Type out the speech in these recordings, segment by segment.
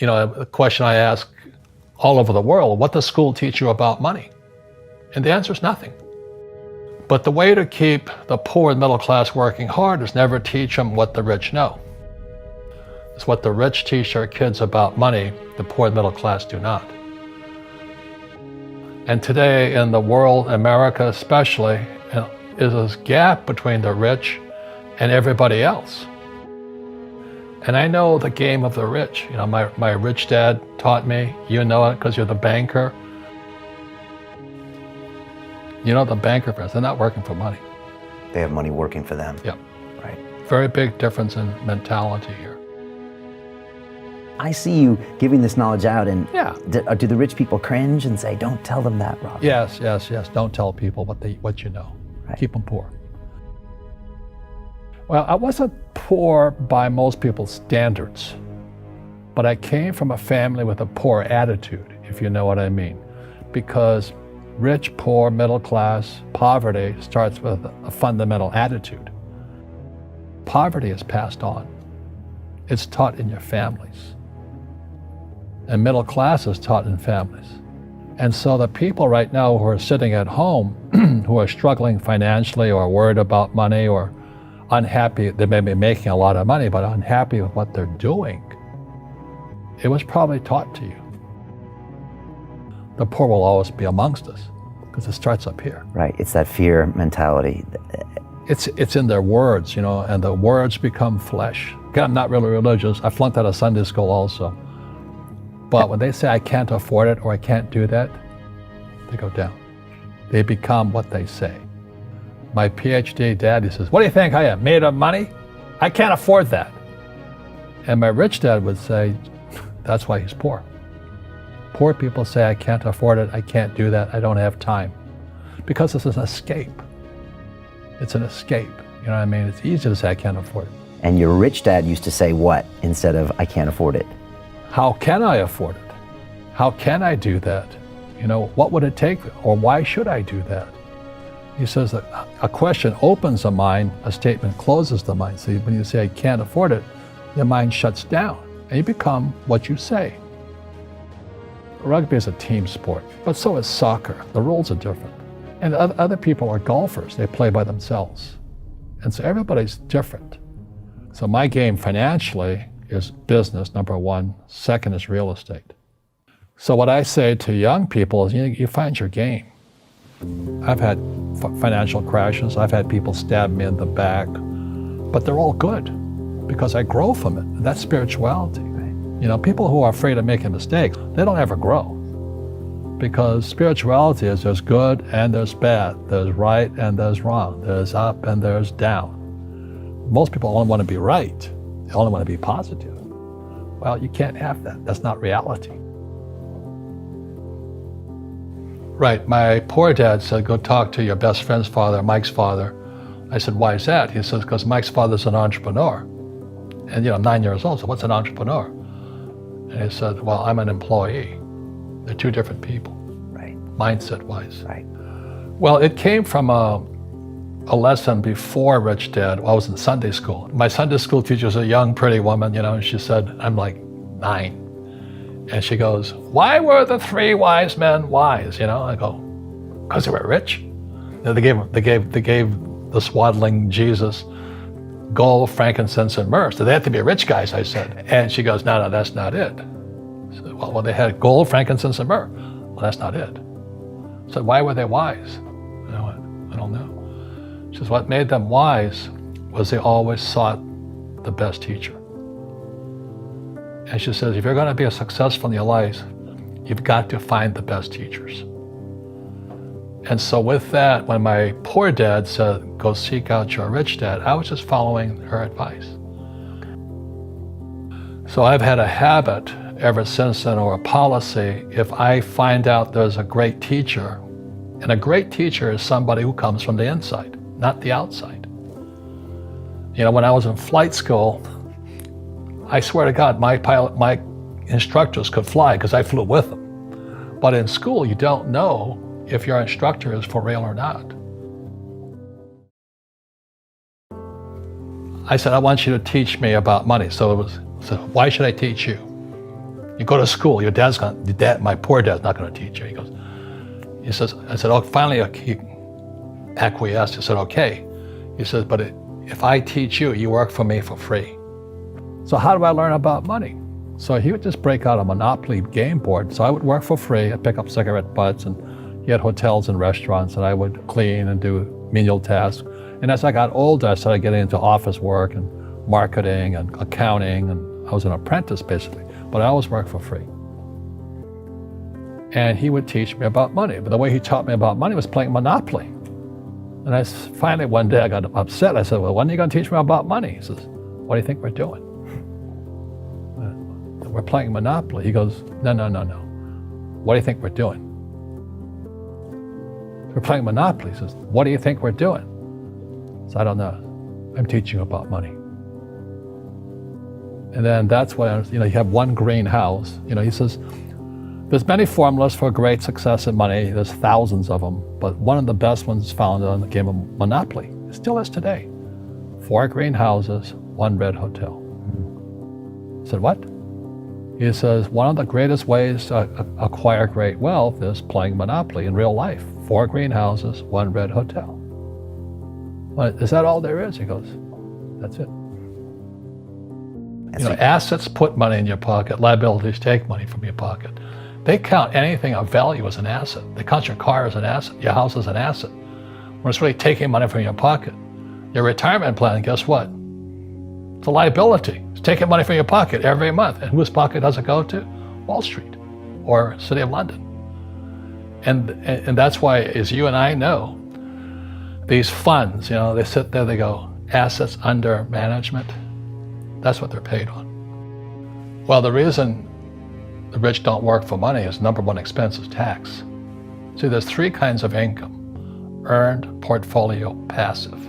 a question I ask all over the world, what does school teach you about money? And the answer is nothing. But the way to keep the poor and middle class working hard is never teach them what the rich know. It's what the rich teach their kids about money, the poor and middle class do not. And today in the world, America especially, is this gap between the rich and everybody else. And I know the game of the rich. My rich dad taught me, you know it because you're the banker. The banker friends, they're not working for money. They have money working for them. Yep. Right. Very big difference in mentality here. I see you giving this knowledge out, and yeah. Do the rich people cringe and say, don't tell them that, Rob? Yes. Don't tell people what you know. Right. Keep them poor. Well, I wasn't poor by most people's standards, but I came from a family with a poor attitude, if you know what I mean. Because rich, poor, middle class, poverty starts with a fundamental attitude. Poverty is passed on. It's taught in your families. And middle class is taught in families. And so the people right now who are sitting at home, who are struggling financially or worried about money or unhappy, they may be making a lot of money, but unhappy with what they're doing, it was probably taught to you. The poor will always be amongst us because it starts up here. Right, it's that fear mentality. It's in their words, and the words become flesh. Again, I'm not really religious. I flunked out of Sunday school also. But when they say I can't afford it or I can't do that, they go down. They become what they say. My PhD daddy says, what do you think I am, made of money? I can't afford that. And my rich dad would say, that's why he's poor. Poor people say, I can't afford it, I can't do that, I don't have time. Because it's an escape. It's an escape, you know what I mean? It's easy to say, I can't afford it. And your rich dad used to say what instead of, I can't afford it? How can I afford it? How can I do that? What would it take? Or why should I do that? He says that a question opens the mind, a statement closes the mind. So when you say, I can't afford it, your mind shuts down and you become what you say. Rugby is a team sport, but so is soccer. The rules are different. And other people are golfers. They play by themselves. And so everybody's different. So my game financially is business, number one. Second is real estate. So what I say to young people is, you find your game. I've had financial crashes. I've had people stab me in the back, but they're all good because I grow from it. And that's spirituality. People who are afraid of making mistakes, they don't ever grow. Because spirituality is there's good and there's bad. There's right and there's wrong. There's up and there's down. Most people only want to be right. They only want to be positive. Well, you can't have that. That's not reality. Right, my poor dad said, go talk to your best friend's father, Mike's father. I said, why is that? He says, because Mike's father's an entrepreneur. And 9 years old, so what's an entrepreneur? And he said, well, I'm an employee. They're two different people. Right. Mindset-wise. Right. Well, it came from a lesson before Rich Dad. I was in Sunday school. My Sunday school teacher was a young, pretty woman, and she said, I'm like 9. And she goes, why were the 3 wise men wise? I go, because they were rich. They gave the swaddling Jesus gold, frankincense, and myrrh. So they had to be rich guys, I said. And she goes, no, that's not it. I said, well, they had gold, frankincense, and myrrh. Well, that's not it. I said, why were they wise? And I went, I don't know. She says, what made them wise was they always sought the best teacher. And she says, if you're going to be successful in your life, you've got to find the best teachers. And so with that, when my poor dad said, go seek out your rich dad, I was just following her advice. So I've had a habit ever since then, or a policy, if I find out there's a great teacher, and a great teacher is somebody who comes from the inside, not the outside. When I was in flight school, I swear to God, my instructors could fly because I flew with them. But in school, you don't know if your instructor is for real or not. I said, I want you to teach me about money. So why should I teach you? You go to school, my poor dad's not going to teach you. He says, I said, oh, finally he acquiesced. He said, okay. He says, but if I teach you, you work for me for free. So how do I learn about money? So he would just break out a Monopoly game board. So I would work for free. I'd pick up cigarette butts, and he had hotels and restaurants, and I would clean and do menial tasks. And as I got older, I started getting into office work and marketing and accounting, and I was an apprentice basically, but I always worked for free. And he would teach me about money, but the way he taught me about money was playing Monopoly. And finally one day I got upset. I said, well, when are you going to teach me about money? He says, what do you think we're doing? We're playing Monopoly. He goes, no. What do you think we're doing? We're playing Monopoly. He says, what do you think we're doing? So I don't know. I'm teaching you about money. And then that's when, you have one green house. He says, there's many formulas for great success in money. There's thousands of them, but one of the best ones found on the game of Monopoly. It still is today. 4 green houses, 1 red hotel. I said, what? He says, one of the greatest ways to acquire great wealth is playing Monopoly in real life. 4 green houses, 1 red hotel. Well, is that all there is? He goes, that's it. Assets put money in your pocket. Liabilities take money from your pocket. They count anything of value as an asset. They count your car as an asset, your house as an asset. When it's really taking money from your pocket. Your retirement plan, guess what? It's a liability. It's taking money from your pocket every month. And whose pocket does it go to? Wall Street or City of London. And that's why, as you and I know, these funds, they sit there, they go, assets under management. That's what they're paid on. Well, the reason the rich don't work for money is number one expense is tax. See, there's 3 kinds of income: earned, portfolio, passive.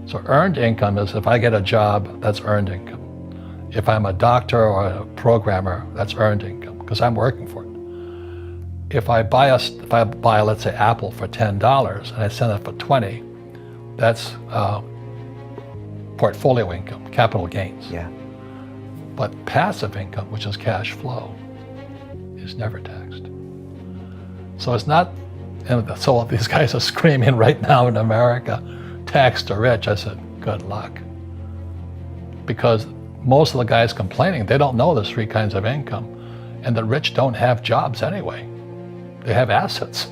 So earned income is if I get a job, that's earned income. If I'm a doctor or a programmer, that's earned income because I'm working for it. If I buy, let's say, Apple for $10 and I sell it for $20, that's portfolio income, capital gains. Yeah. But passive income, which is cash flow, is never taxed. So it's not, and so these guys are screaming right now in America, tax the rich. I said, good luck. Because most of the guys complaining, they don't know there's 3 kinds of income. And the rich don't have jobs anyway. They have assets.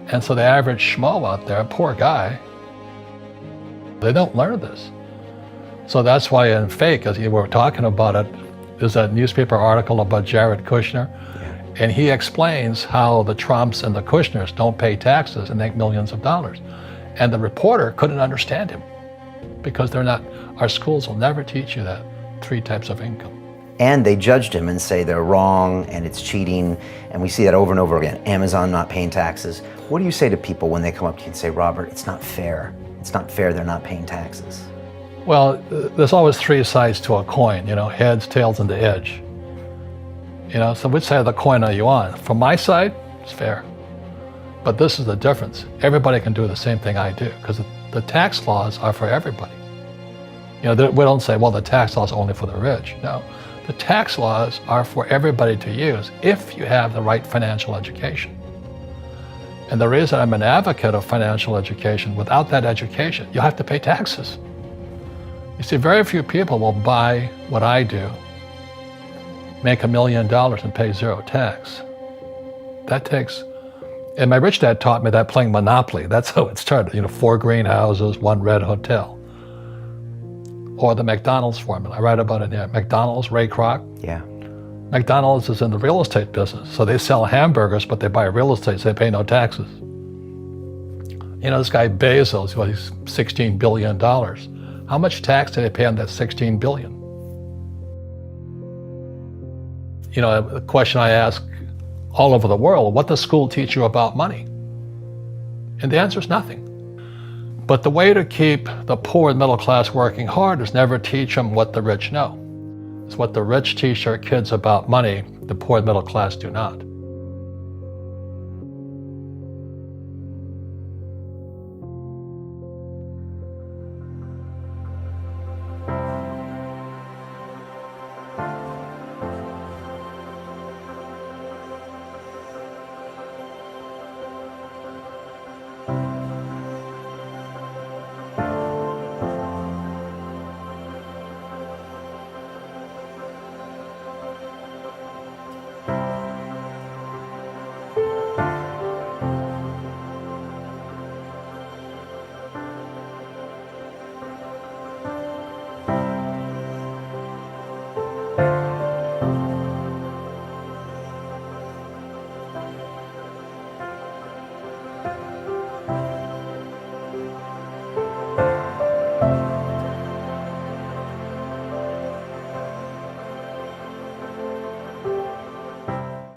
And so the average schmo out there, poor guy, they don't learn this. So that's why in Fake, as you were talking about it, there's a newspaper article about Jared Kushner, and he explains how the Trumps and the Kushners don't pay taxes and make millions of dollars. And the reporter couldn't understand him because our schools will never teach you that 3 types of income. And they judged him and say they're wrong and it's cheating. And we see that over and over again. Amazon not paying taxes. What do you say to people when they come up to you and say, Robert, it's not fair. It's not fair they're not paying taxes. Well, there's always 3 sides to a coin, heads, tails, and the edge. So which side of the coin are you on? From my side, it's fair. But this is the difference. Everybody can do the same thing I do because the tax laws are for everybody. We don't say, well, the tax laws are only for the rich. No, the tax laws are for everybody to use if you have the right financial education. And the reason I'm an advocate of financial education, without that education, you have to pay taxes. You see, very few people will buy what I do, make $1 million and pay 0 tax. That takes, and my rich dad taught me that playing Monopoly. That's how it started, 4 green houses, 1 red hotel. Or the McDonald's formula, I write about it here. McDonald's, Ray Kroc. Yeah. McDonald's is in the real estate business. So they sell hamburgers, but they buy real estate, so they pay no taxes. This guy Bezos, he's $16 billion. How much tax did they pay on that $16 billion? A question I ask all over the world, what does school teach you about money? And the answer is nothing. But the way to keep the poor and middle class working hard is never teach them what the rich know. It's what the rich teach their kids about money, the poor and middle class do not.